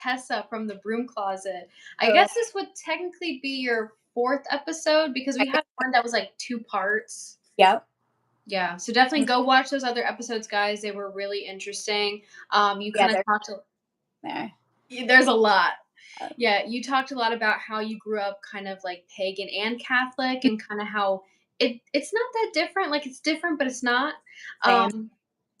Tessa from the Broom Closet. I Oh, guess this would technically be your fourth episode because we had one that was like 2 parts. yep. Yeah, so definitely go watch those other episodes, guys. They were really interesting. You Yeah, kind of they're talked to. there. There's a lot. Uh, Yeah, you talked a lot about how you grew up kind of like pagan and Catholic and kind of how it's not that different. Like it's different, but it's not. Same.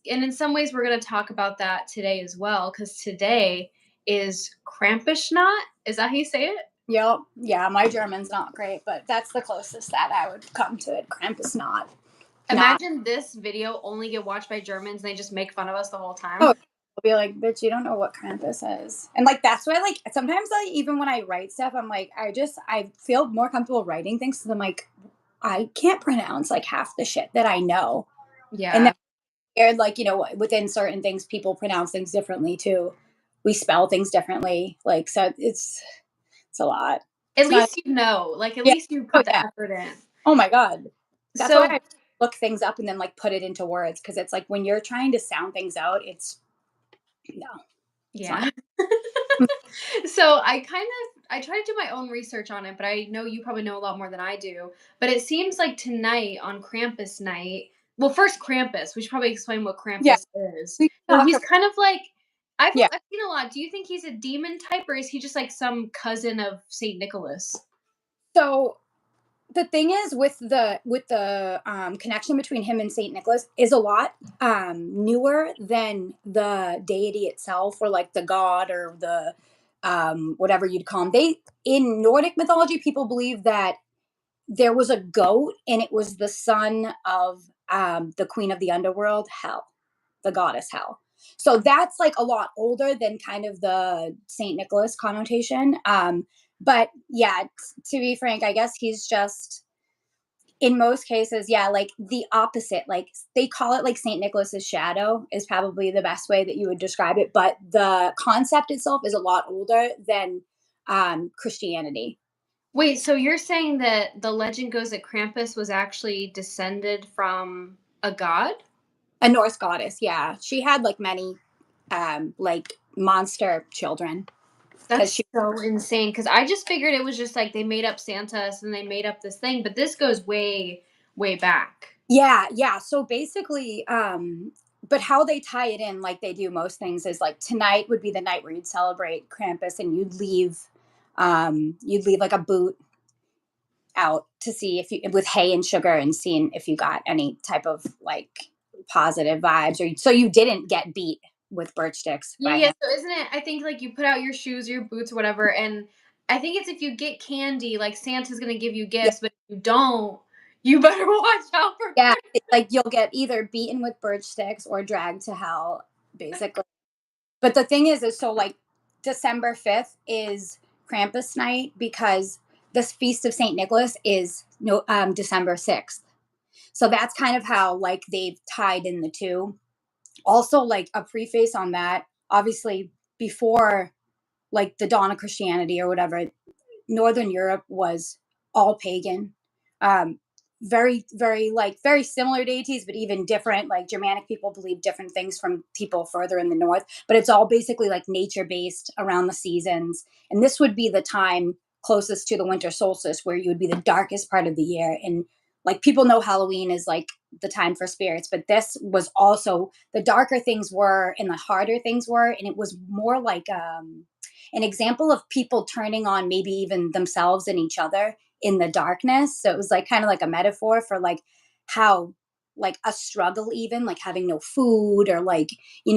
And in some ways we're going to talk about that today as well cuz today is Krampus not? Is that how you say it? Yep. Yeah, my German's not great, but that's the closest that I would come to it. Krampus not. Not. Imagine this video only get watched by Germans and they just make fun of us the whole Oh, time. I'll be like, bitch, you don't know what Krampus is. And like that's why like sometimes like even when I write stuff, I'm like, I feel more comfortable writing things because I'm like, I can't pronounce like half the shit that I know. And Yeah. then scared, like, within certain things people pronounce things differently too. We spell things differently. Like so it's a lot. At It's not. least you know, like at Yeah. least you Oh put the yeah. effort in. Oh my god. That's why So I look things up and then like put it into words because it's like when you're trying to sound things out, it's no, it's not. yeah. So I try to do my own research on it, but I know you probably know a lot more than I do. But it seems like tonight on Krampus night, well, first Krampus, we should probably explain what Yeah. Krampus is. We So talk he's about, kind of like yeah. I've seen a lot. Do you think he's a demon type, or is he just like some cousin of Saint Nicholas? So the thing is with the connection between him and Saint Nicholas is a lot newer than the deity itself or like the god or the whatever you'd call him. They in Nordic mythology, people believe that there was a goat and it was the son of the queen of the underworld, Hel, the goddess Hel. So that's like a lot older than kind of the Saint Nicholas connotation. But yeah, to be frank, I guess he's just in most cases, yeah, like the opposite. Like they call it like Saint Nicholas's shadow is probably the best way that you would describe it. But the concept itself is a lot older than Christianity. Wait, so you're saying that the legend goes that Krampus was actually descended from a god? A Norse goddess, yeah. She had like many like monster children because That's she so insane because I just figured it was just like they made up Santas and they made up this thing, but this goes way, way back. yeah, yeah. So basically, but how they tie it in, like they do most things, is like tonight would be the night where you'd celebrate Krampus and you'd leave like a boot out to see if you with hay and sugar and seeing if you got any type of like positive vibes or so you didn't get beat with birch sticks Yeah, by yeah. him. So isn't it? I think like you put out your shoes, your boots, whatever, and I think it's if you get candy, like Santa's gonna give you Yeah, gifts, but if you don't, you better watch out for yeah. Krampus. Like you'll get either beaten with birch sticks or dragged to hell, basically. But the thing is so like December 5th is Krampus night because this feast of Saint Nicholas is no December 6th. So that's kind of how like they've tied in the two. Also, like a preface on that, obviously before like the dawn of Christianity or whatever, Northern Europe was all pagan. Um, very similar deities, but even different. Like Germanic people believe different things from people further in the north, but it's all basically like nature based around the seasons. And this would be the time closest to the winter solstice where you would be the darkest part of the year. And like people know Halloween is like the time for spirits, but this was also the darker things were and the harder things were. And it was more like an example of people turning on maybe even themselves and each other in the darkness. So it was like kind of like a metaphor for like how like a struggle even like having no food or like you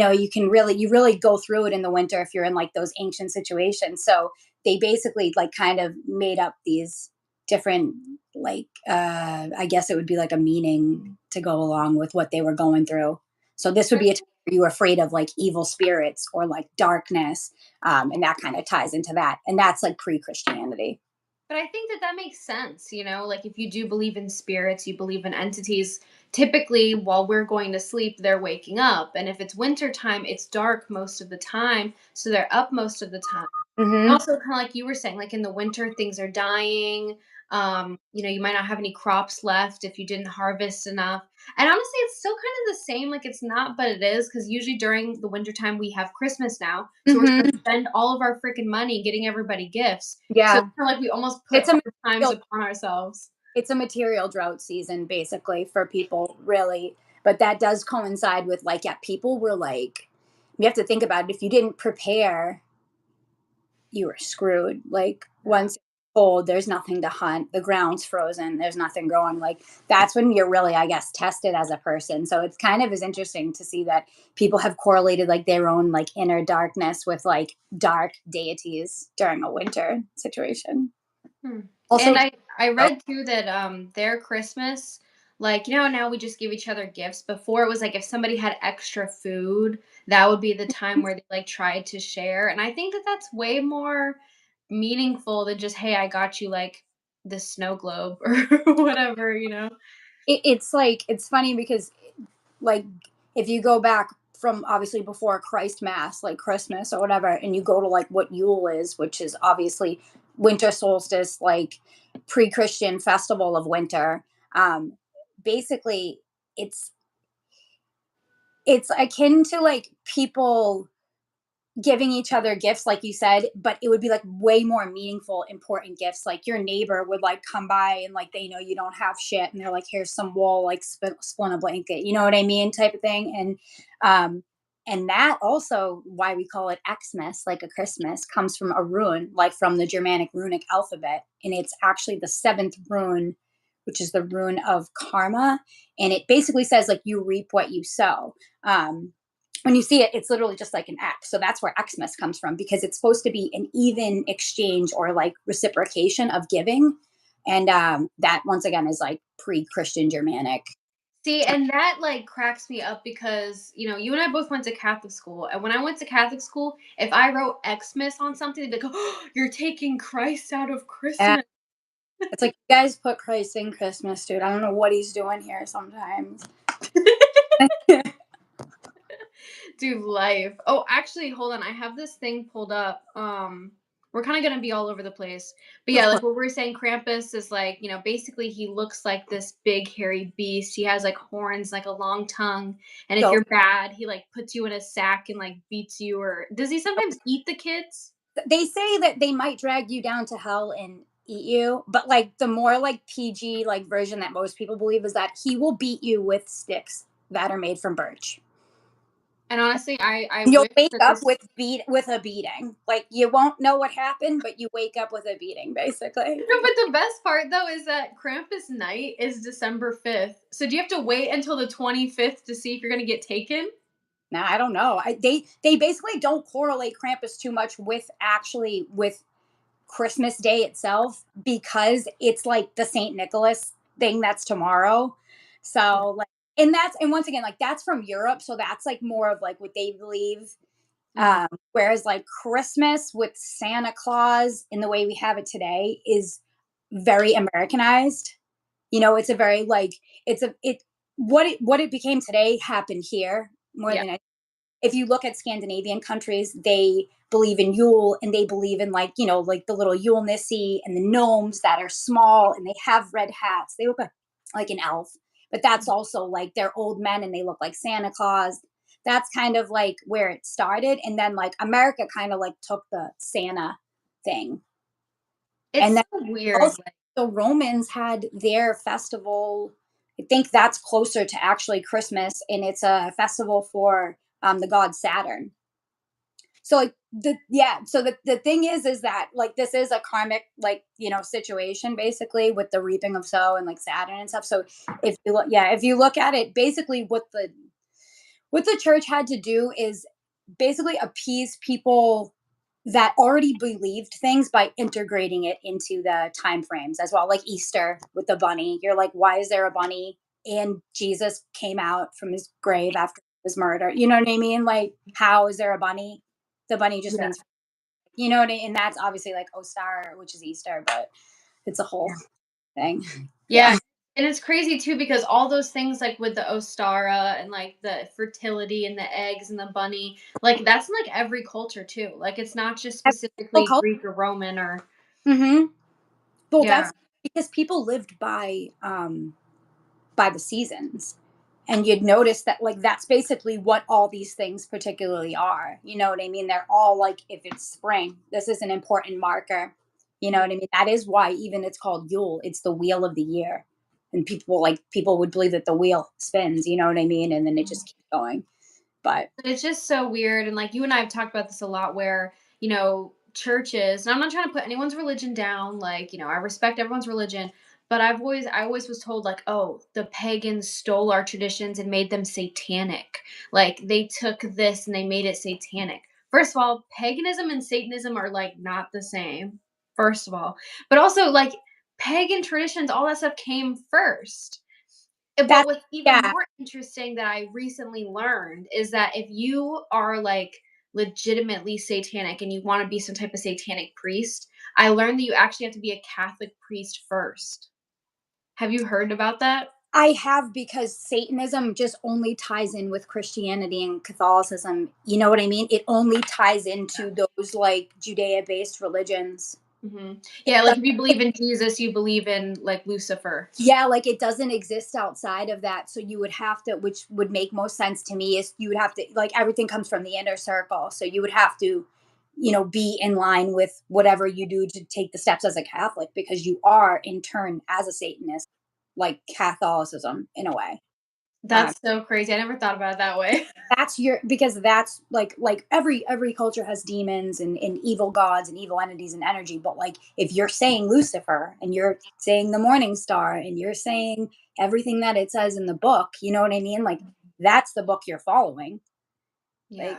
really go through it in the winter if you're in like those ancient situations. So they basically like kind of made up these different like I guess it would be like a meaning to go along with what they were going through. So this would be a time where you were afraid of like evil spirits or like darkness, and that kind of ties into that, and that's like pre-Christianity. But I think that that makes sense, you know, like if you do believe in spirits, you believe in entities, typically while we're going to sleep, they're waking up. And if it's winter time, it's dark most of the time, so they're up most of the time. Hmm. Also, kind of like you were saying, like in the winter, things are dying. You might not have any crops left if you didn't harvest enough. And honestly, it's still kind of the same. Like it's not, but it is because usually during the wintertime we have Christmas now. So we're gonna Mhm. spend all of our freaking money getting everybody gifts. So it's Yeah. kinda like we almost put It's a hard times material upon ourselves. it's a material drought season basically for people, really. But that does coincide with like, yeah, people were like, you have to think about it. If you didn't prepare, you were screwed. Like Yeah. once it's cold, there's nothing to hunt. The ground's frozen. There's nothing growing. Like that's when you're really, I guess, tested as a person. So it's kind of is interesting to see that people have correlated like their own like inner darkness with like dark deities during a winter situation. Hmm. Also, And I oh, read too that their Christmas, like now we just give each other gifts. Before it was like if somebody had extra food, that would be the time where they like tried to share. And I think that that's way more meaningful than just hey, I got you like this snow globe or whatever. it's like it's funny because like if you go back from obviously before Christ Mass, like Christmas or whatever, and you go to like what Yule is, which is obviously winter solstice, like pre-Christian festival of winter. Um, basically, it's it's akin to like people giving each other gifts like you said, but it would be like way more meaningful important gifts. Like your neighbor would like come by and like they know you don't have shit and they're like here's some wool, like split a blanket, you know what I mean, type of thing. And that also why we call it Xmas, like a Christmas, comes from a rune, like from the Germanic runic alphabet, and it's actually the seventh rune, which is the rune of karma, and it basically says like you reap what you sow. When you see it, it's literally just like an X. So that's where Xmas comes from because it's supposed to be an even exchange or like reciprocation of giving. And that once again is like pre-Christian Germanic. See, and that like cracks me up because you and I both went to Catholic school, and when I went to Catholic school, if I wrote Xmas on something, they'd be like, "Oh, you're taking Christ out of And Christmas." it's like you guys put Christ in Christmas, dude. I don't know what he's doing here sometimes. Dude, life. Oh, actually, hold on. I have this thing pulled up. We're kind of gonna be all over the place, but yeah, Of like course. what we're saying, Krampus is like, basically he looks like this big hairy beast. He has like horns, like a long tongue, and if So you're bad, he like puts you in a sack and like beats you. Or does he sometimes eat the kids? they say that they might drag you down to hell and eat you, but like the more like PG like version that most people believe is that he will beat you with sticks that are made from birch. And honestly, I You'll wish wake that up this. with a beating. Like you won't know what happened, but you wake up with a beating, basically. No, but the best part though is that Krampus night is December 5th. So do you have to wait until the 25th to see if you're gonna get taken? Now I don't know. They basically don't correlate Krampus too much with actually with Christmas Day itself because it's like the Saint Nicholas thing that's tomorrow. Yeah. So like and once again like that's from Europe, so that's like more of like what they believe. Mhm. Whereas like Christmas with Santa Claus in the way we have it today is very Americanized. You know, it's a very like it's a it what it became today happened here more Yeah. than if you look at Scandinavian countries, they believe in Yule and they believe in like, like the little Yule Nissi and the gnomes that are small and they have red hats. They look like an elf, but that's also like they're old men and they look like Santa Claus. That's kind of like where it started. And then like America kind of like took the Santa thing. And It's then so weird. also the Romans had their festival. I think that's closer to actually Christmas, and it's a festival for the god Saturn. So like so the thing is that like this is a karmic like situation basically with the reaping of sow and like Saturn and stuff. So if you look at it, basically what the church had to do is basically appease people that already believed things by integrating it into the time frames as well, like Easter with the bunny. You're like, why is there a bunny? And Jesus came out from his grave after his murder. You know what I mean? Like, how is there a bunny? The bunny just Yeah. means, you know what I mean? And that's obviously like Ostar, which is Easter, but it's a whole thing. Yeah. Yeah. And it's crazy too because all those things like with the Ostara and like the fertility and the eggs and the bunny, like that's in like every culture too. Like it's not just Every single specifically culture. Greek or Roman or Mm-hmm. Well, yeah. that's because people lived by the seasons. And you'd notice that like that's basically what all these things particularly are. You know what I mean? They're all like, if it's spring, this is an important marker. You know what I mean? That is why even it's called Yule. It's the wheel of the year. And people would believe that the wheel spins, you know what I mean? And then it just keeps going. But It's just so weird. And like you and I have talked about this a lot where, churches, and I'm not trying to put anyone's religion down, like, I respect everyone's religion, but I always was told like, oh, the pagans stole our traditions and made them satanic. Like they took this and they made it satanic. First of all, paganism and Satanism are like not the same, first of all. But also like pagan traditions, all that stuff came first. But that's, what's even yeah, more interesting that I recently learned is that if you are like legitimately satanic and you want to be some type of satanic priest, I learned that you actually have to be a Catholic priest first. Have you heard about that? I have, because Satanism just only ties in with Christianity and Catholicism. You know what I mean? It only ties into those like Judea based religions. It Yeah, like does, if you believe in Jesus, you believe in like Lucifer. yeah, like it doesn't exist outside of that. So you would have to, which would make most sense to me, is you would have to, like, everything comes from the inner circle. So you would have to, be in line with whatever you do to take the steps as a Catholic, because you are in turn as a Satanist, like Catholicism in a way. Um, That's so crazy. I never thought about it that way. that's your, because that's like every culture has demons and evil gods and evil entities and energy, but like if you're saying Lucifer and you're saying the morning star and you're saying everything that it says in the book, you know what I mean, like that's the book you're following. Yeah. Like,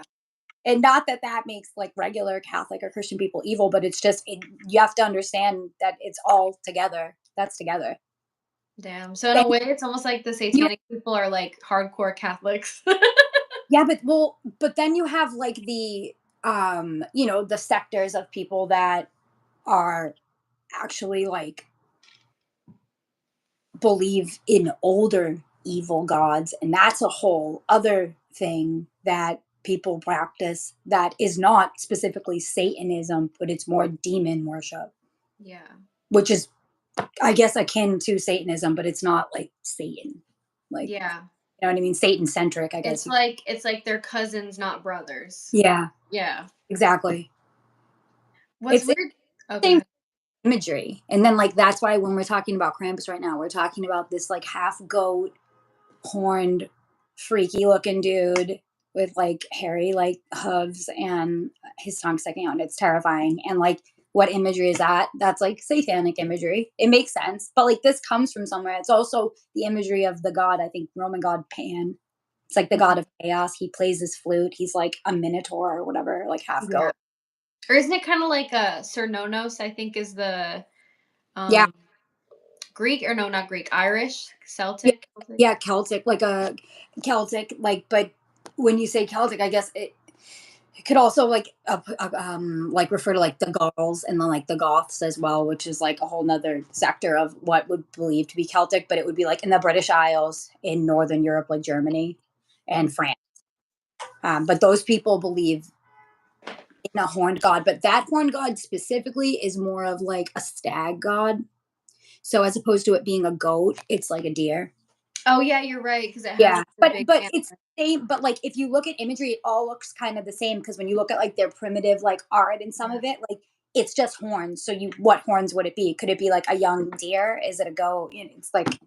and not that that makes like regular Catholic or Christian people evil, but it's just you have to understand that it's all together, that's together. Damn. So in a And way, it's almost like the you, satanic people are like hardcore Catholics. yeah, but then you have like the sectors of people that are actually like believe in older evil gods, and that's a whole other thing that people practice that is not specifically Satanism, but it's more demon worship, Yeah. which is, I guess, akin to Satanism, but it's not like Satan, like, Yeah. you know what I mean, Satan centric, I guess. It's like they're cousins, not brothers. Yeah, Yeah. exactly. What's It's weird. Oh, go same ahead. imagery, and then like that's why when we're talking about Krampus right now, we're talking about this like half goat, horned, freaky looking dude with like hairy like hooves and his tongue sticking out. And it's terrifying. And like, what imagery is that? That's like satanic imagery. It makes sense. But like this comes from somewhere. It's also the imagery of the god, I think Roman god Pan. It's like the god of chaos. He plays his flute. He's like a minotaur or whatever, like half Yeah. goat. Or isn't it kind of like Sir Nonos, I think is the Yeah. um Greek, or no, not Greek, Irish, Yeah. Celtic. Yeah. Celtic, like a Celtic, like, but when you say Celtic, I guess it could also like refer to like the Gauls and then like the Goths as well, which is like a whole nother sector of what would believe to be Celtic, but it would be like in the British Isles in Northern Europe, like Germany and France. But those people believe in a horned god, but that horned god specifically is more of like a stag god. So as opposed to it being a goat, it's like a deer. Oh yeah, you're right, because it has Yeah, like the but big it's antler. the same. But like, if you look at imagery, it all looks kind of the same, because when you look at like their primitive like art and some Yeah. of it, like it's just horns. So what horns would it be? Could it be like a young deer? Is it a goat? It's like,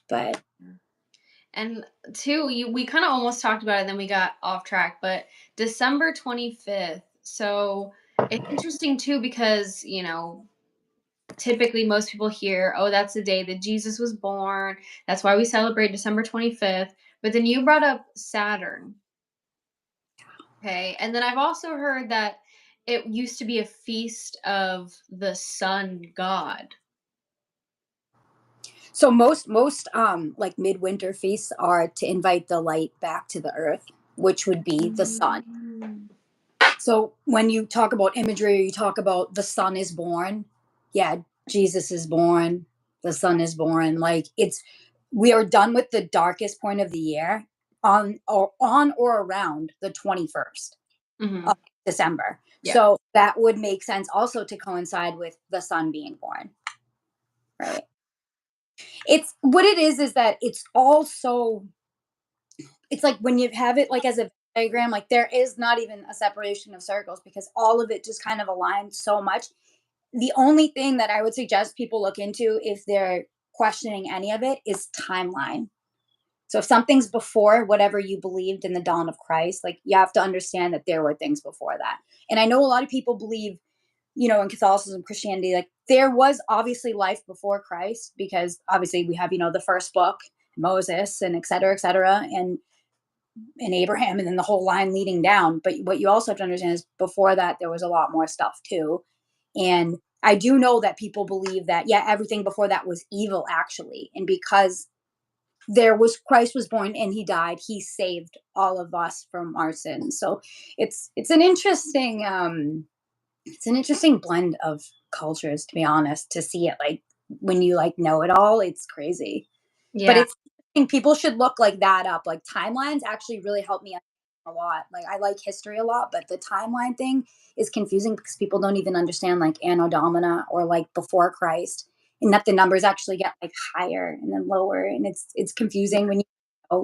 but And two, we kind of almost talked about it, and then we got off track, but December 25th. So it's interesting too because, typically most people hear, oh, that's the day that Jesus was born. That's why we celebrate December 25th. But then you brought up Saturn. Okay. And then I've also heard that it used to be a feast of the sun god. so most like midwinter feasts are to invite the light back to the earth, which would be the sun. Mm. So when you talk about imagery, you talk about the sun is born. Yeah, Jesus is born. The sun is born. Like, we are done with the darkest point of the year on or around the 21st Hmm. of December. Yeah. So that would make sense also to coincide with the sun being born. Right. It's what it is that it's all so it's like when you have it like as a diagram, like there is not even a separation of circles because all of it just kind of aligns so much. The only thing that I would suggest people look into if they're questioning any of it is timeline. So if something's before whatever you believed in the dawn of Christ, like you have to understand that there were things before that. And I know a lot of people believe, in Catholicism, Christianity, like there was obviously life before Christ because obviously we have, the first book, Moses and et cetera, and Abraham and then the whole line leading down. But what you also have to understand is before that there was a lot more stuff too. And I do know that people believe that yeah, everything before that was evil actually. And because there was Christ was born and he died, he saved all of us from our sins. So it's an interesting blend of cultures, to be honest, to see it like when you like know it all, it's crazy. But Yeah. it's I think people should look like that up. Like timelines actually really help me a lot. Like I like history a lot, but the timeline thing is confusing because people don't even understand like Anno Domina or like before Christ, and that the numbers actually get like higher and then lower, and it's confusing when you know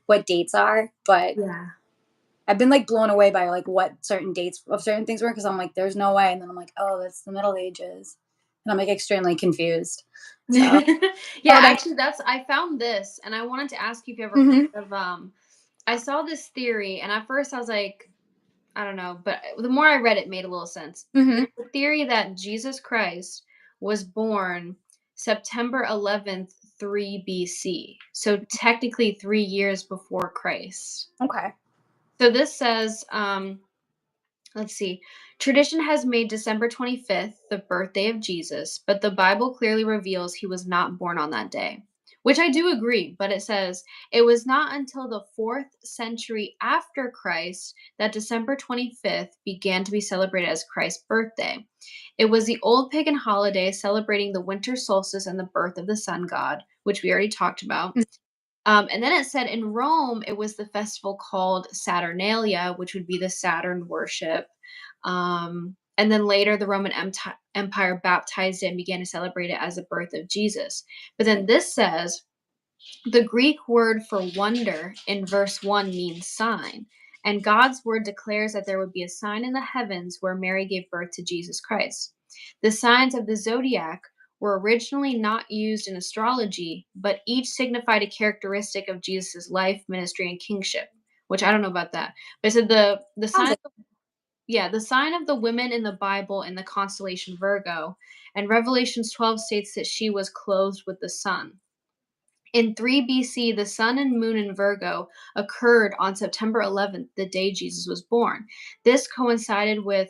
what dates are. But Yeah. I've been like blown away by like what certain dates of certain things were because I'm like, there's no way, and then I'm like, oh, that's the Middle Ages, and I'm like extremely confused. So, Yeah, but I. actually I found this and I wanted to ask you if you ever Mhm, heard of I saw this theory and at first I was like, I don't know, but the more I read it made a little sense. mhm. There's a theory that Jesus Christ was born September 11th, 3 BC. So technically 3 years before Christ. Okay. So this says let's see. Tradition has made December 25th the birthday of Jesus, but the Bible clearly reveals he was not born on that day. Which I do agree, but it says it was not until the 4th century after Christ that December 25th began to be celebrated as Christ's birthday. It was the old pagan holiday celebrating the winter solstice and the birth of the sun god, which we already talked about. Mm, And then it said in Rome, it was the festival called Saturnalia, which would be the Saturn worship. And then later, the Roman Empire baptized it and began to celebrate it as the birth of Jesus. But then this says the Greek word for wonder in verse 1 means sign. And God's word declares that there would be a sign in the heavens where Mary gave birth to Jesus Christ. The signs of the zodiac were originally not used in astrology, but each signified a characteristic of Jesus' life, ministry, and kingship. Which I don't know about that. But it said the sounds sign like the sign of the women in the Bible in the constellation Virgo, and Revelations 12 states that she was clothed with the sun. In 3 BC, the sun and moon in Virgo occurred on September 11th, the day Jesus was born. This coincided with,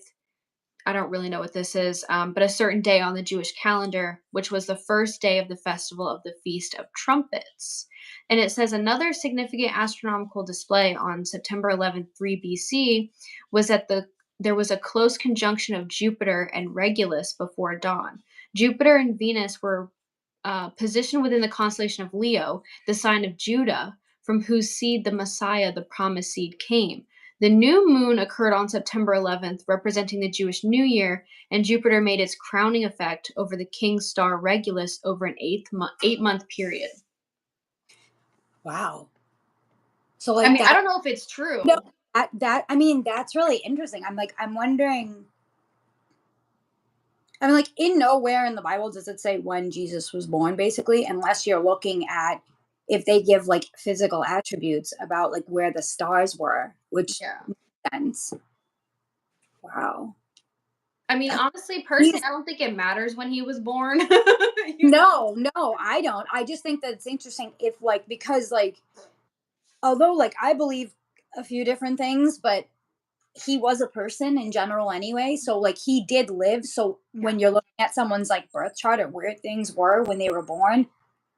I don't really know what this is, but a certain day on the Jewish calendar, which was the first day of the festival of the Feast of Trumpets. And it says another significant astronomical display on September 11th, 3 BC, was that there was a close conjunction of Jupiter and Regulus before dawn. Jupiter and Venus were positioned within the constellation of Leo, the sign of Judah, from whose seed the Messiah, the promised seed, came. The new moon occurred on September 11th, representing the Jewish New Year, and Jupiter made its crowning effect over the king's star Regulus over an 8-month period. wow. So I like mean, I that don't know if it's no true. that I mean that's really interesting. I'm wondering I mean like in nowhere in the Bible does it say when Jesus was born basically unless you're looking at if they give like physical attributes about like where the stars were, which Yeah. makes sense. Wow. I mean, That's honestly, personally, crazy. I don't think it matters when he was born. you know? No, no, I don't. I just think that it's interesting if like because like although like I believe a few different things, but he was a person in general anyway. So like he did live. So Yeah. when you're looking at someone's like birth chart or where things were when they were born,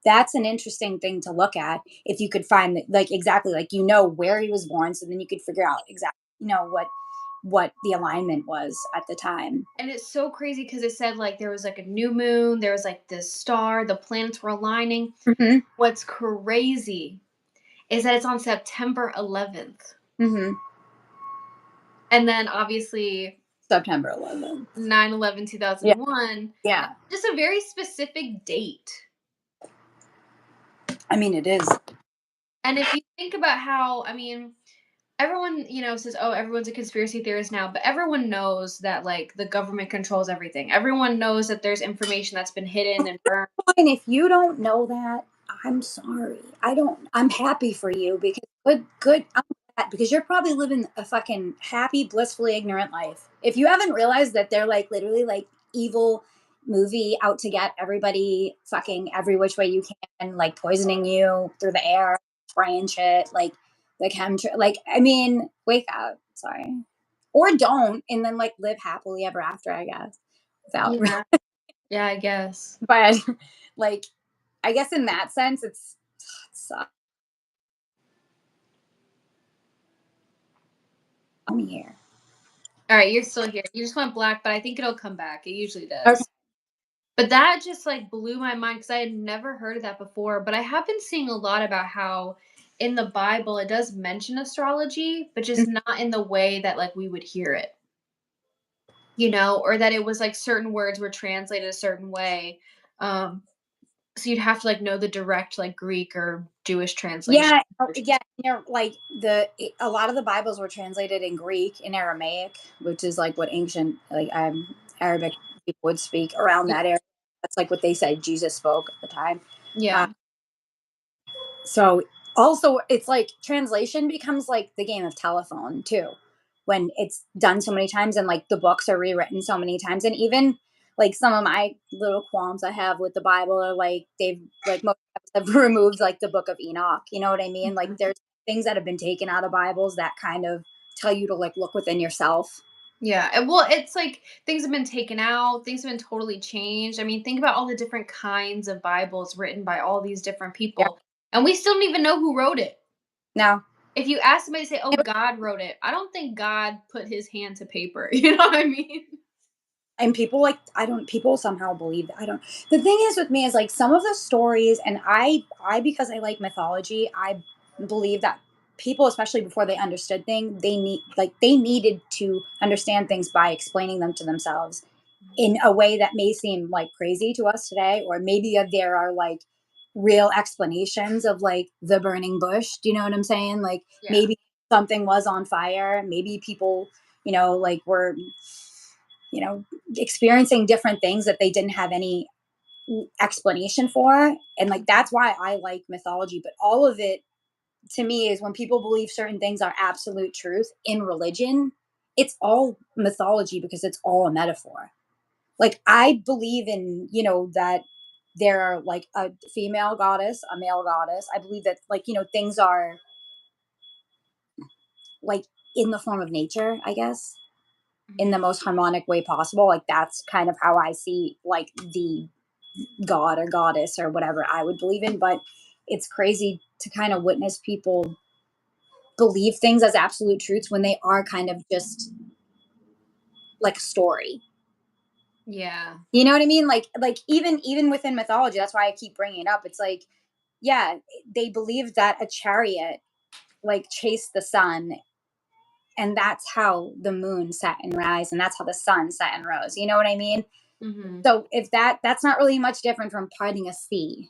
that's an interesting thing to look at. If you could find like exactly like where he was born, so then you could figure out exactly what the alignment was at the time. And it's so crazy because it said like there was like a new moon, there was like this star, the planets were aligning. Hmm. What's crazy is that it's on September 11th. Hmm. And then obviously September 11th. 9/11, Yeah. 2001. Yeah. Just a very specific date. I mean, it is. And if you think about how, I mean, everyone, says, "Oh, everyone's a conspiracy theorist now," but everyone knows that like the government controls everything. Everyone knows that there's information that's been hidden and burned. And if you don't know that, I'm sorry. I'm happy for you because good. I'm glad because you're probably living a fucking happy, blissfully ignorant life. If you haven't realized that they're like literally like evil movie out to get everybody fucking every which way you can, like poisoning you through the air, spraying shit, like the chemtrail. Like, I mean, wake up. Sorry. Or don't, and then like live happily ever after, I guess. Without, Yeah. Yeah, I guess. but like I guess in that sense, it sucks. I'm here. All right, you're still here. You just went black, but I think it'll come back. It usually Okay. does. But that just like blew my mind because I had never heard of that before. But I have been seeing a lot about how in the Bible it does mention astrology, but just not in the way that like we would hear it, or that it was like certain words were translated a certain way. Um, so you'd have to like know the direct like Greek or Jewish translation. Yeah, yeah. Like a lot of the Bibles were translated in Greek and Aramaic, which is like what ancient like Arabic people would speak around Yeah. that area. That's like what they said Jesus spoke at the time. Uh, Yeah. so also, it's like translation becomes like the game of telephone too, when it's done so many times and like the books are rewritten so many times, and even like some of my little qualms I have with the Bible are like they've like most have removed like the Book of Enoch. You know what I mean? Like Mhm. there's things that have been taken out of Bibles that kind of tell you to like look within yourself. Yeah. Well, it's like things have been taken out, things have been totally changed. I mean, think about all the different kinds of Bibles written by all these different Yeah. people, and we still don't even know who wrote it. Now, If you ask somebody, say, "Oh, God wrote it," I don't think God put his hand to paper. You know what I mean? and people like I don't people somehow believe that. I don't The thing is with me is like some of the stories, and I because I like mythology, I believe that people, especially before they understood things, they needed to understand things by explaining them to themselves in a way that may seem like crazy to us today, or maybe there are like real explanations of like the burning bush. Do you know what I'm saying? Like Yeah. maybe something was on fire, maybe people, like were, you know, experiencing different things that they didn't have any explanation for. And like that's why I like mythology. But all of it to me is when people believe certain things are absolute truth in religion, it's all mythology because it's all a metaphor. Like I believe in, that there are like a female goddess, a male goddess. I believe that like, things are like in the form of nature, I guess, in Mhm. the most harmonic way possible. Like that's kind of how I see like the god or goddess or whatever I would believe in. But it's crazy to kind of witness people believe things as absolute truths when they are kind of just like a story. Yeah. You know what I mean? Like even within mythology, that's why I keep bringing it up. It's like, yeah, they believed that a chariot like chased the sun, and that's how the moon set and rise, and that's how the sun set and rose. You know what I mean? Hmm. So if that's not really much different from parting a sea.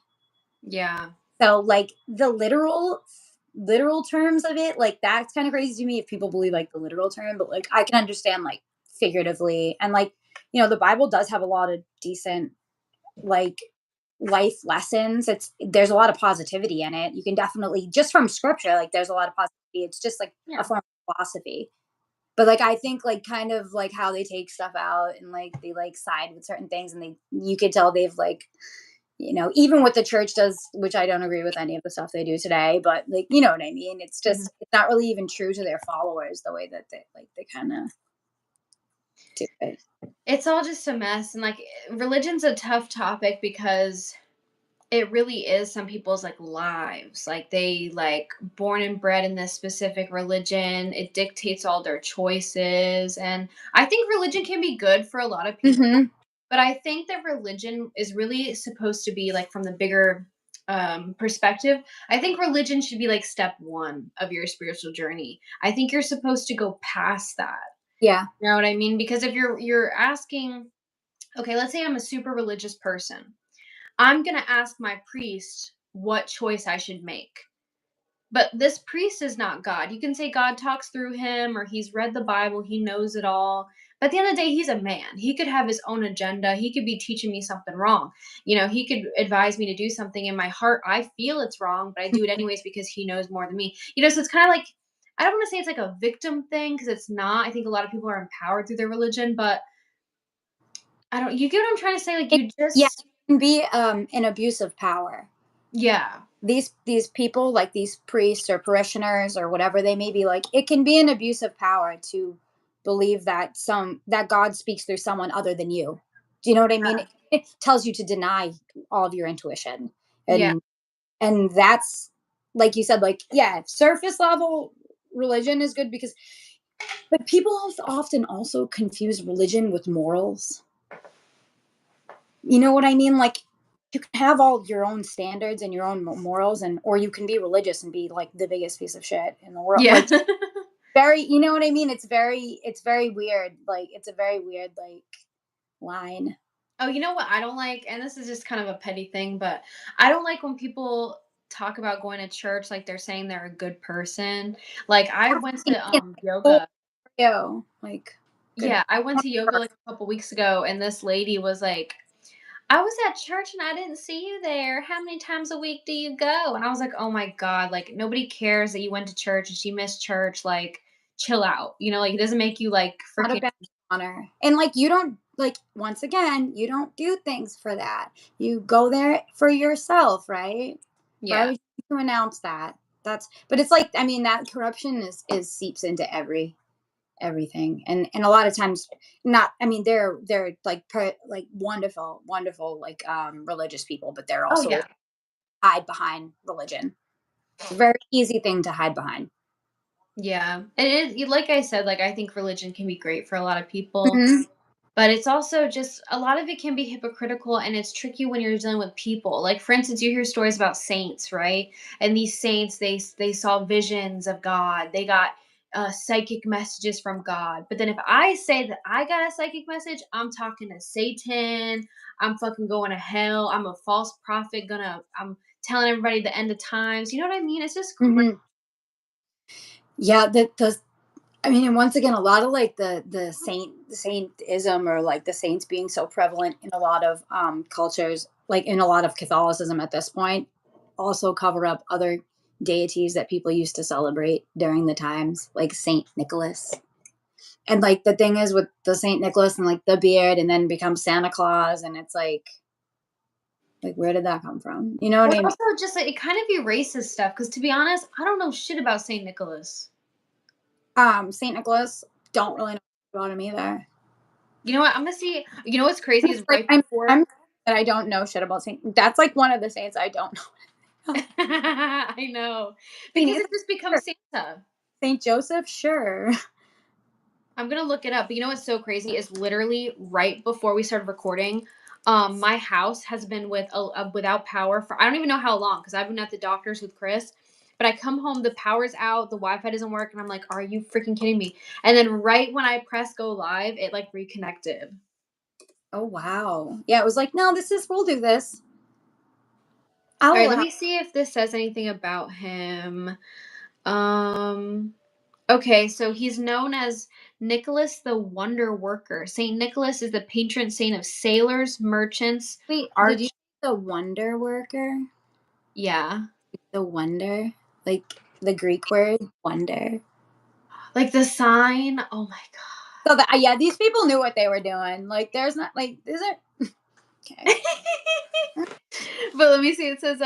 Yeah. So like the literal terms of it, like that's kind of crazy to me if people believe like the literal term, but like I can understand like figuratively, and like, the Bible does have a lot of decent like life lessons. There's a lot of positivity in it. You can definitely just from scripture, like there's a lot of positivity. It's just like a Yeah. form of philosophy. But like I think like kind of like how they take stuff out and like they like side with certain things, and you could tell they've like, even what the church does, which I don't agree with any of the stuff they do today, but like, you know what I mean? It's Mhm. just, it's not really even true to their followers the way that they kind of do it. It's all just a mess, and like religion's a tough topic because it really is some people's like lives. Like they like born and bred in this specific religion. It dictates all their choices, and I think religion can be good for a lot of people. Mm-hmm. But I think that religion is really supposed to be like from the bigger perspective. I think religion should be like step one of your spiritual journey. I think you're supposed to go past that. Yeah. You know what I mean? Because if you're asking, okay, let's say I'm a super religious person. I'm going to ask my priest what choice I should make. But this priest is not God. You can say God talks through him or he's read the Bible, he knows it all. But at the end of the day, he's a man. He could have his own agenda. He could be teaching me something wrong. He could advise me to do something in my heart. I feel it's wrong, but I do it anyways because he knows more than me. So it's kind of like, I don't want to say it's like a victim thing because it's not. I think a lot of people are empowered through their religion, but you get what I'm trying to say? Like, It, you yeah, just, it can be an abuse of power. yeah. These people, like these priests or parishioners or whatever they may be, like it can be an abuse of power to believe that that God speaks through someone other than you. Do you know what I mean? It tells you to deny all of your intuition. Yeah. And that's, like you said, like, yeah, surface level religion is good because, but people often also confuse religion with morals. You know what I mean? Like, you can have all your own standards and your own morals, and or you can be religious and be like the biggest piece of shit in the world. Yeah. Like, very, you know what I mean? It's very weird. Like, it's a very weird, like, line. Oh, you know what I don't like? And this is just kind of a petty thing, but I don't like when people talk about going to church like they're saying they're a good person. Like I went to Oh, yoga. yo, like, good. Yeah, I went to yoga like a couple weeks ago and this lady was like, "I was at church and I didn't see you there. How many times a week do you go?" And I was like, "Oh my god, like nobody cares that you went to church and she missed church. Like chill out. Like it doesn't make you like Not a freaking." bad honor. And like, you don't, like, once again, you don't do things for that. You go there for yourself, right? Why Yeah. would you announce that? But it's like, I mean, that corruption is seeps into everything. And a lot of times, not, I mean, they're like like wonderful like religious people, but they're Oh also yeah. hide behind religion. It's a very easy thing to hide behind. Yeah. And like I said, like I think religion can be great for a lot of people. Mhm. But it's also just a lot of it can be hypocritical and it's tricky when you're dealing with people. Like for instance, you hear stories about saints, right? And these saints, they saw visions of God. They got psychic messages from God. But then if I say that I got a psychic message, I'm talking to Satan. I'm fucking going to hell. I'm a false prophet. I'm telling everybody the end of times. You know what I mean? It's just crazy. Mhm. Yeah, the I mean, and once again, a lot of like the saintism, or like the saints being so prevalent in a lot of cultures, like in a lot of Catholicism at this point, also cover up other deities that people used to celebrate during the times, like Saint Nicholas. And like the thing is with the Saint Nicholas and like the beard, and then becomes Santa Claus, and it's like where did that come from? You know what Well, I it mean? also just like it kind of erases stuff because to be honest, I don't know shit about Saint Nicholas. Saint Nicholas, don't really know about him either. You know what? I'm gonna see. You know what's crazy is Like, right before. I'm that I don't know shit about Saint. That's like one of the saints I don't know. I know Me because neither. it just becomes Sure. Santa. Saint Joseph, sure. I'm gonna look it up. But you know what's so crazy is literally right before we started recording. My house has been without power for I don't even know how long because I've been at the doctor's with Chris. But I come home, the power's out, the Wi-Fi doesn't work, and I'm like, "Are you freaking kidding me?" And then right when I press go live, it like reconnected. Oh wow. Yeah, it was like, no, we'll do this. All I'll right, let allow. me see if this says anything about him. Um, okay, so he's known as Nicholas the Wonder Worker. Saint Nicholas is the patron saint of sailors, merchants, Wait, did you arch. say the wonder worker? Yeah, The wonder, like the Greek word wonder. like the sign. Oh my So that, yeah, these people knew what they were doing. Like, there's not like, is it okay? god. But let me see. It says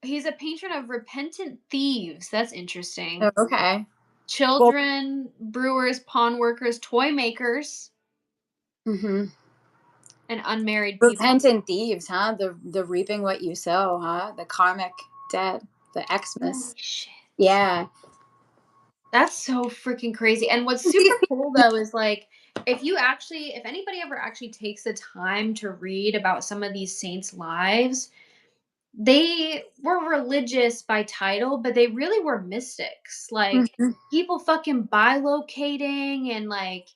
he's a patron of repentant thieves. That's Oh, interesting. okay. Well, Children, brewers, pawn workers, toy makers, hmm, and unmarried people. repentant thieves, huh? The reaping what you sow, huh? The karmic debt, the Holy Xmas. shit. Yeah. That's so freaking crazy. And what's These super cool though is like if anybody ever actually takes the time to read about some of these saints' lives, they were religious by title, but they really were mystics. Like, Mhm. people fucking bilocating and, like,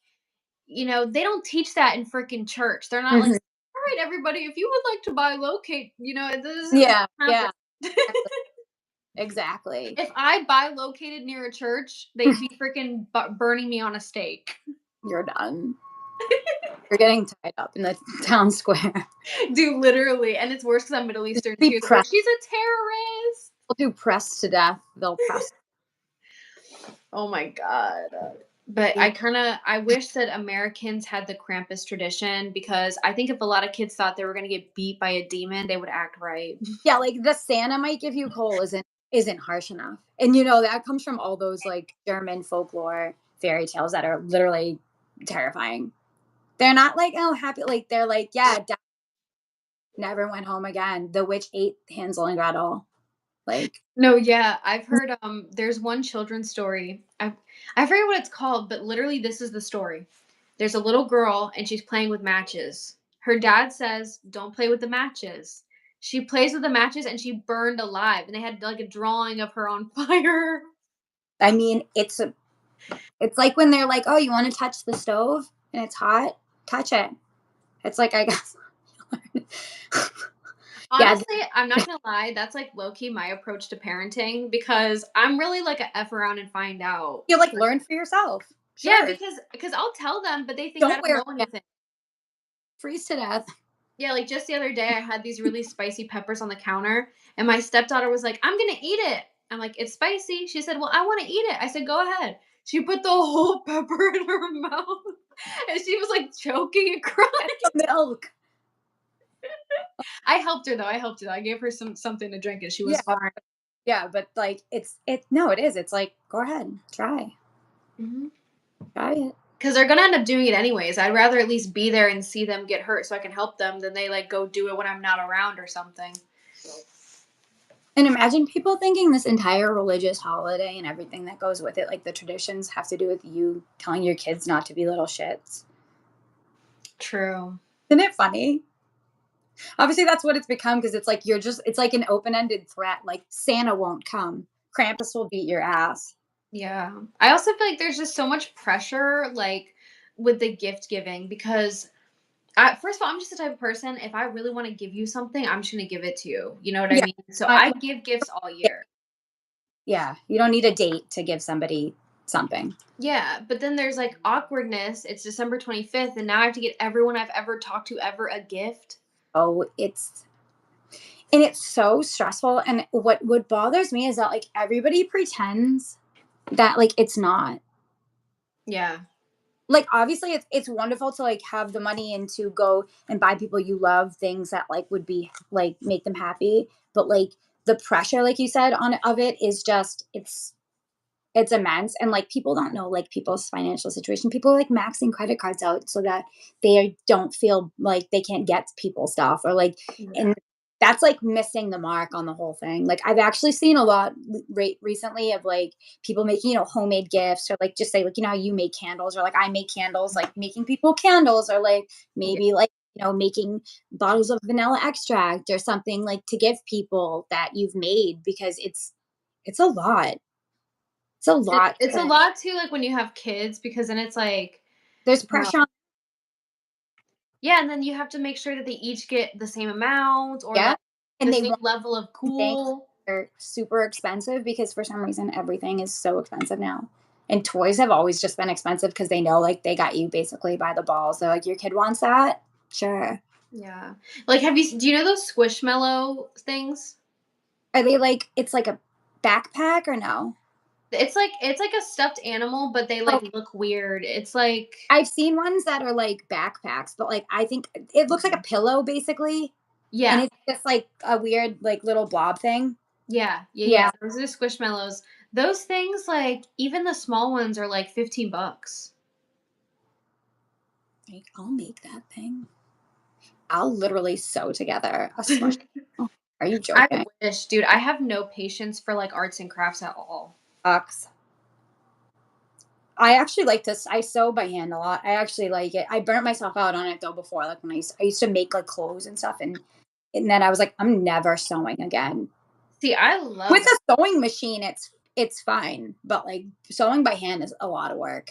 they don't teach that in freaking church. They're not like, Mhm. "All right, everybody, if you would like to bilocate, this isn't Yeah, happen." yeah, exactly, exactly. If I bilocated near a church, they'd be freaking burning me on a stake. You're done. You're getting tied up in the town square. Dude, literally, and it's worse because 'cause I'm Middle Just Eastern be too. They'll be like, pressed. "She's a terrorist." They'll do pressed to death. They'll press Oh my god. But you. I wish that Americans had the Krampus tradition, because I think if a lot of kids thought they were gonna get beat by a demon, they would act right. Yeah, like the Santa might give you coal isn't harsh enough. And that comes from all those like German folklore fairy tales that are literally terrifying. They're not like, oh, happy, like they're like, yeah, never went home again. The witch ate Hansel and Gretel. Like, No, yeah, I've heard, there's one children's story. I forget what it's called, but literally this is the story. There's a little girl and she's playing with matches. Her dad says, "Don't play with the matches." She plays with the matches and she burned alive, and they had like a drawing of her on fire. I mean, it's like when they're like, oh, you want to touch the stove and it's hot, touch it. It's like, I guess. Yeah, Honestly, I'm not gonna lie, that's like low key my approach to parenting, because I'm really like a F around and find out. you like learn for yourself. Yeah, Sure. because I'll tell them, but they think I Don't don't wear know it again. anything. Freeze to death. Yeah, like just the other day, I had these really spicy peppers on the counter, and my stepdaughter was like, "I'm gonna eat it." I'm like, "It's spicy." She said, "Well, I want to eat it." I said, "Go ahead." She put the whole pepper in her mouth, and she was like choking and crying. The milk. I helped her though. I helped her. I gave her something to drink, and she was Yeah. fine. Yeah, but like no, it is. It's like, go ahead, Mhm. try it. Because they're gonna end up doing it anyways. I'd rather at least be there and see them get hurt so I can help them than they like go do it when I'm not around or something. And imagine people thinking this entire religious holiday and everything that goes with it, like the traditions, have to do with you telling your kids not to be little shits. True. Isn't it funny? Obviously, that's what it's become because it's like it's like an open ended threat. Like Santa won't come, Krampus will beat your ass. Yeah. I also feel like there's just so much pressure, like, with the gift giving, because first of all, I'm just the type of person, if I really want to give you something, I'm just going to give it to you. You know what I Yeah, mean? So uh, I give gifts all year. yeah. You don't need a date to give somebody something. Yeah. But then there's like awkwardness. It's December 25th, and now I have to get everyone I've ever talked to ever a gift. Oh, it's so stressful. And what bothers me is that like everybody pretends that like it's not. Yeah. Like obviously it's wonderful to like have the money and to go and buy people you love things that like would be like make them happy, but like the pressure, like you said, on of it is just it's immense. And like people don't know like people's financial situation. People are like maxing credit cards out so that they don't feel like they can't get people stuff or like, Yeah. and that's like missing the mark on the whole thing. Like I've actually seen a lot recently of like people making homemade gifts or like just say like how you make candles or like I make candles, like making people candles or like Yeah. maybe like making bottles of vanilla extract or something like to give people that you've made because it's a lot. It's a lot. It's a lot too, like when you have kids, because then it's like, There's uh, pressure on. yeah, and then you have to make sure that they each get the same amount, or Yeah, like and the they same want level of things cool. that are super expensive because for some reason everything is so expensive now. And toys have always just been expensive because they know like they got you basically by the balls. They're like, your kid wants that? Sure. Yeah. Like, do you know those Squishmallow things? Are they like it's like a backpack or no? It's like a stuffed animal, but they like Okay. look weird. It's like, I've seen ones that are like backpacks, but like I think it looks like a Mhm. pillow basically. And Yeah. it's just like a weird like little blob thing. Yeah. Yeah, yeah. Yeah. Those are Squishmallows. Those things, like, even the small ones are like 15 bucks. Like, I'll make that thing. I'll literally sew together a squish. Oh, are you I joking? wish, dude. I have no patience for like arts and crafts at all. Sucks. I actually like this. I sew by hand a lot. I actually like it. I burnt myself out on it though before, like when I used to make like clothes and stuff, and And then I was like, I'm never sewing again. See, I With love that. a sewing machine, it's fine, but like sewing by hand is a lot of work.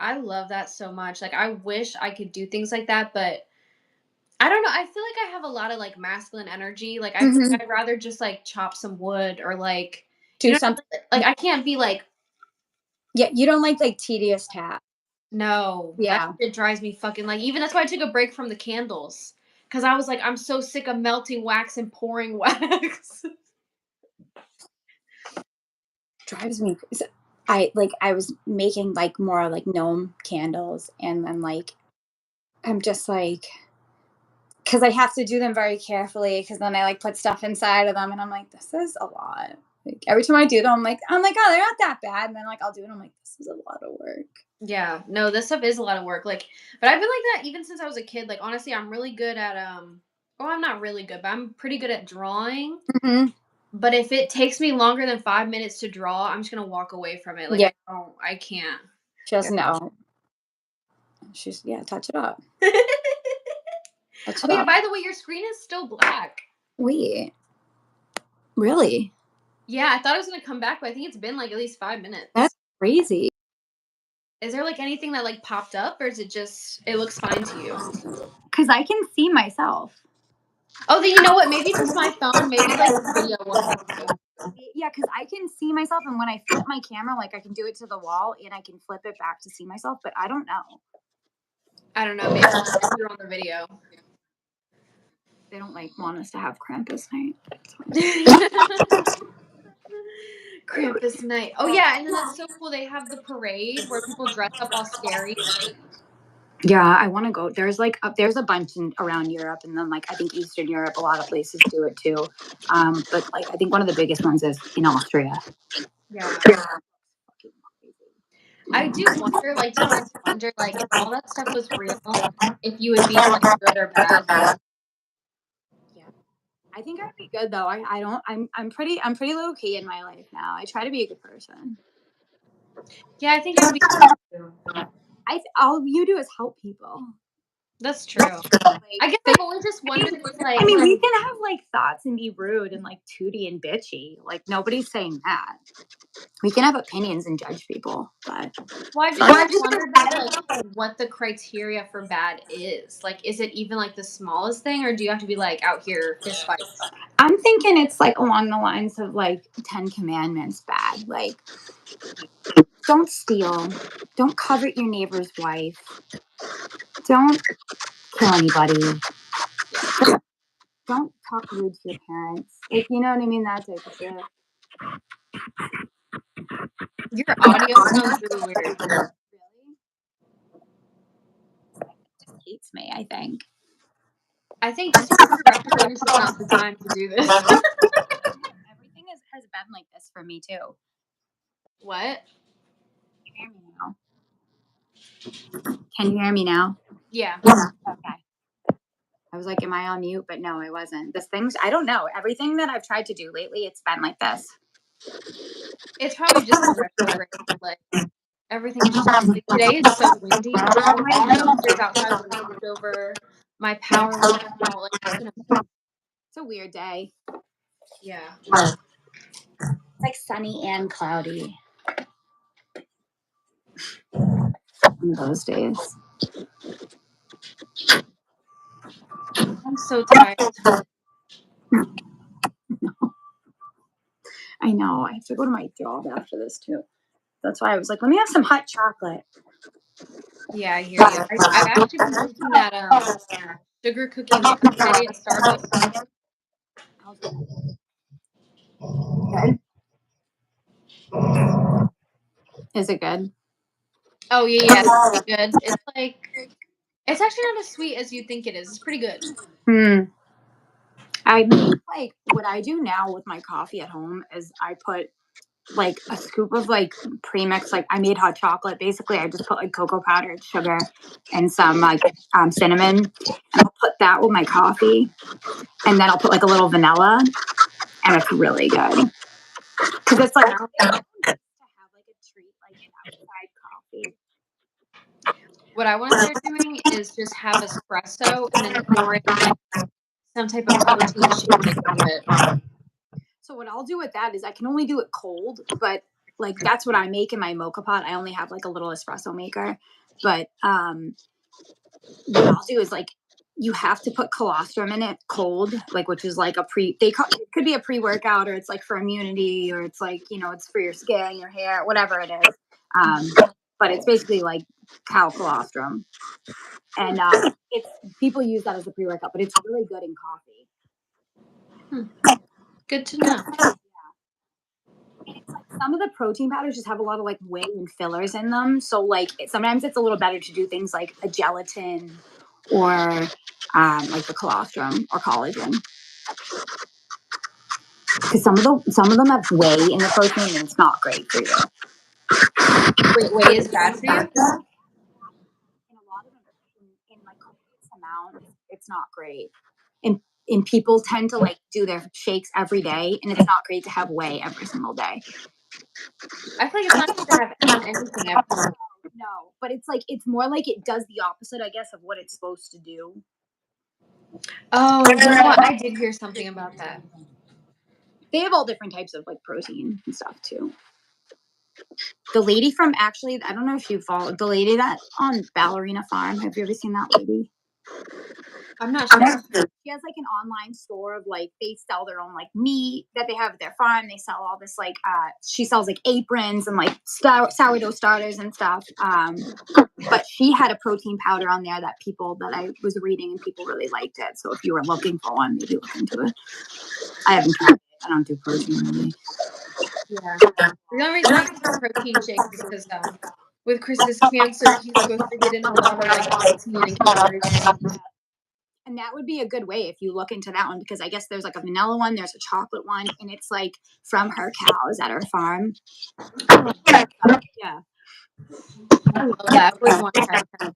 I love that so much. Like, I wish I could do things like that, but I don't know. I feel like I have a lot of like masculine energy. Like, I feel Hmm. like I'd rather just like chop some wood or like, Do something. like I can't be like, Yeah, you don't like tedious tasks. no, that Yeah, shit drives me fucking like. Even that's why I took a break from the candles because I was like, I'm so sick of melting wax and pouring wax. drives me. I was making like more like gnome candles, and then like I'm just like because I have to do them very carefully because then I like put stuff inside of them, and I'm like, this is a lot. Like every time I do them, I'm like, oh, they're not that bad, and then like I'll do it, I'm like, this is a lot of work. Yeah, no, this stuff is a lot of work. Like, but I've been like that even since I was a kid. Like, honestly, I'm really good at Oh, I'm not really good, but I'm pretty good at drawing. Hmm. But if it takes me longer than 5 minutes to draw, I'm just gonna walk away from it. Like, Yeah, I can't. she doesn't know. She's yeah, touch it up, touch Oh it yeah, up. by the way, your screen is still black. Wait, really? Yeah, I thought it was gonna come back, but I think it's been like at least 5 minutes. That's crazy. Is there like anything that like popped up, or is it just it looks fine to you? Because I can see myself. Oh, then you know what? Maybe it's just my phone. Maybe like the video won't let you. Yeah, because I can see myself, and when I flip my camera, like I can do it to the wall, and I can flip it back to see myself. But I don't know. I don't know. Maybe you're on the video. They don't like want us to have Krampus night. Krampus night. Oh yeah, and then that's so cool. They have the parade where people dress up all scary. Yeah, I want to go. There's like there's a bunch around Europe, and then like I think Eastern Europe, a lot of places do it too. But like I think one of the biggest ones is in Austria. Yeah. I do wonder, like sometimes I wonder, like if all that stuff was real, if you would be like good or bad. Yeah, I think I'd be good though. I don't. I'm pretty low key in my life now. I try to be a good person. Yeah, I think I'd be too. All you do is help people. That's true. Like, I guess I've always just wondered if I like mean, we can have like thoughts and be rude and like tooty and bitchy. Like nobody's saying that. We can have opinions and judge people, but well, I just always wondered though, like what the criteria for bad is. Like, is it even like the smallest thing, or do you have to be like out here fist fights? I'm thinking it's like along the lines of like 10 Commandments bad. Like, don't steal, don't covet your neighbor's wife, don't kill anybody, don't talk rude to your parents. Like, you know what I mean? That type of shit. Your audio sounds really weird. Really? Just hates me, I think. I think just for the record, maybe this is not the time to do this. Everything has been like this for me too. What? Can you hear me now? Can you hear me now? Yeah. Okay. I was like, am I on mute? But no, I wasn't. This thing's, I don't know. Everything that I've tried to do lately, it's been like this. It's probably just the retrograde. Like everything is just like today is so windy. All my dumpsters outside were knocked over. My power went out. Like it's been a It's a weird day. yeah. It's like sunny and cloudy. In those days. I'm so tired. I know. I have to go to my job after this too. That's why I was like, let me have some hot chocolate. Yeah, I hear you. I've actually been drinking that sugar cookie latte at Starbucks. Good. Is it good? Oh yeah, yeah, it's pretty good. It's like it's actually not as sweet as you think it is. It's pretty good. Hmm. I make like what I do now with my coffee at home is I put like a scoop of like premix, like I made hot chocolate. Basically, I just put like cocoa powder, sugar, and some like cinnamon, and I'll put that with my coffee, and then I'll put like a little vanilla, and it's really good because it's like to have like a treat like outside coffee. What I want to start doing is just have espresso and then pour it in like some type of protein shake to it. So what I'll do with that is I can only do it cold, but like that's what I make in my mocha pot. I only have like a little espresso maker, but what I'll do is like you have to put colostrum in it cold, like which is like it could be a pre-workout or it's like for immunity or it's like, you know, it's for your skin, your hair, whatever it is. Um, but it's basically like cow colostrum. And it's people use that as a pre-workout, but it's really good in coffee. Good to know. And it's like some of the protein powders just have a lot of like whey and fillers in them. So like sometimes it's a little better to do things like a gelatin or like the colostrum or collagen. Because some of them have whey in the protein and it's not great for you. Wait, whey is bad for you? In a lot of them, in like copious amounts, it's not great. And people tend to like do their shakes every day, and it's not great to have whey every single day. I feel like it's not good to have anything every day. No, but it's like it's more like it does the opposite, I guess, of what it's supposed to do. Oh, you know what? I did hear something about that. They have all different types of like protein and stuff too. The lady from actually, I don't know if you followed the lady that on Ballerina Farm. Have you ever seen that lady? I'm not sure. She has like an online store of like they sell their own like meat that they have at their farm. They sell all this like she sells like aprons and like sourdough starters and stuff. But she had a protein powder on there that I was reading and people really liked it. So if you were looking for one, maybe look into it. I haven't tried it. I don't do protein really. Yeah. The only reason I take a protein shake is because with Chris's cancer, he's supposed to get in a lot of like protein and calories. And that would be a good way if you look into that one, because I guess there's like a vanilla one, there's a chocolate one, and it's like from her cows at her farm. Yeah. I love that. I've always wanted to try that.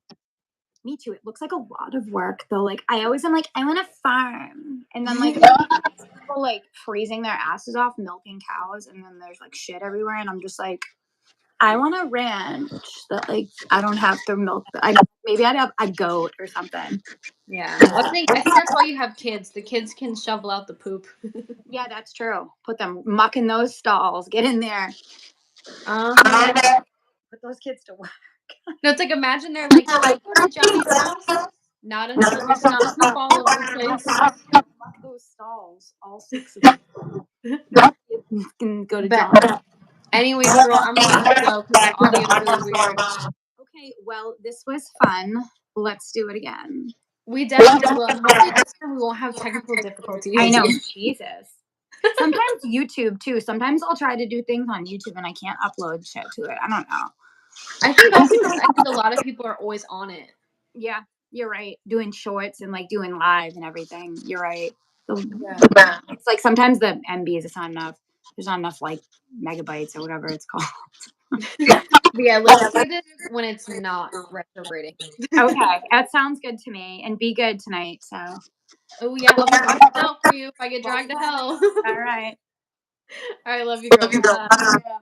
Me too. It looks like a lot of work though. Like I always am like, I want a farm. And then like people like freezing their asses off milking cows, and then there's like shit everywhere, and I'm just like, I want a ranch that like I don't have to milk. Maybe I'd have a goat or something. Yeah. I think that's why you have kids. The kids can shovel out the poop. Yeah, that's true. Put them muck in those stalls. Get in there. Put those kids to work. No, it's like imagine they're like, can we go to Johnny's house? Not until there's not poop all over the place. Muck those stalls, all 6 of them. You can go to Johnny's. Anyways, girl, I'm gonna let you go because the audio is really weird. Okay, well, this was fun. Let's do it again. We definitely will. And hopefully this time we won't have technical difficulties. I know. Jesus. Sometimes YouTube too. Sometimes I'll try to do things on YouTube and I can't upload shit to it. I don't know. I think also because I think a lot of people are always on it. Yeah, you're right. Doing shorts and like doing live and everything. You're right. Yeah. It's like sometimes the MB is not enough. There's not enough like megabytes or whatever it's called. Yeah, let's do this when it's not retrograding. Okay, that sounds good to me. And be good tonight. So. Oh yeah, I'll be watching out for you if I get dragged to hell. All right. All right, love you, girl. Bye. Yeah.